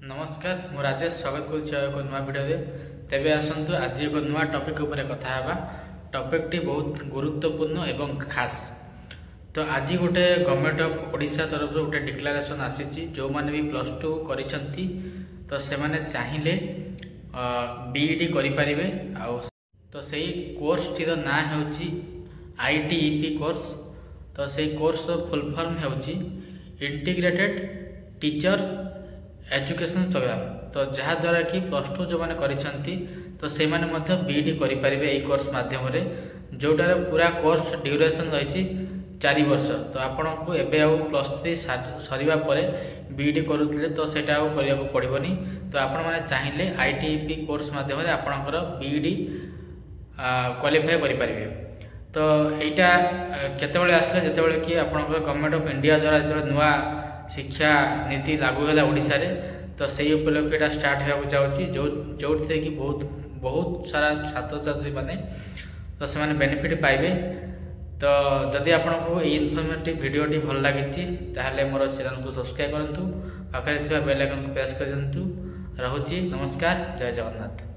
नमस्कार मु राजेश स्वागत कर नुआ भिडियो तेबे आसतु आज एक नुआ टॉपिक उपर कथा हेबा। टॉपिक टी बहुत गुरुत्वपूर्ण एवं खास। तो आज गोटे गवर्नमेंट ऑफ ओडिशा तरफ गोटे डिक्लेरेशन आसी जो माने भी +2 करिसंती तो से माने चाहिए बीईडी करि परिबे। तो सही कोर्स टी ना होची आईटीईपी कोर्स। तो सही कोर्स फुल फॉर्म होची इंटीग्रेटेड टीचर एजुकेशन प्रोग्राम। तो जहाँ द्वारा कि +2 जो मैंने करिसंती तो से माने मध्य बीईडी करि परिबे एई कोर्स माध्यम रे जोटार पूरा कोर्स ड्यूरेशन रही 4 वर्ष। तो आपण को एबे आउ +3 सरीबा परे बीईडी करूथिले तो सेटा आउ करिया को पड़िबनी। तो आपण माने चाहिए आईटीईपी कोर्स माध्यम रे आपणकर बीईडी क्वालिफाई करि परिबे। तो एटा केतेबेले आसले जेतेबेले कि आपणकर गवर्नमेंट ऑफ इंडिया द्वारा जो नुआ शिक्षा नीति लागू है ओडिशा रे। तो सही उपलक्षे स्टार्ट होगा जाऊँगी जो कि बहुत सारा छात्र छात्री मैंने तो से बेनिफिट पाइबे। तो जदि आपको ये इनफॉर्मेटिव वीडियोटी भल लगी ताहले मोर चैनल को सब्सक्राइब करूँ, पाखे बेल आइकन को प्रेस कर दिंतु। रहुची नमस्कार, जय जगन्नाथ।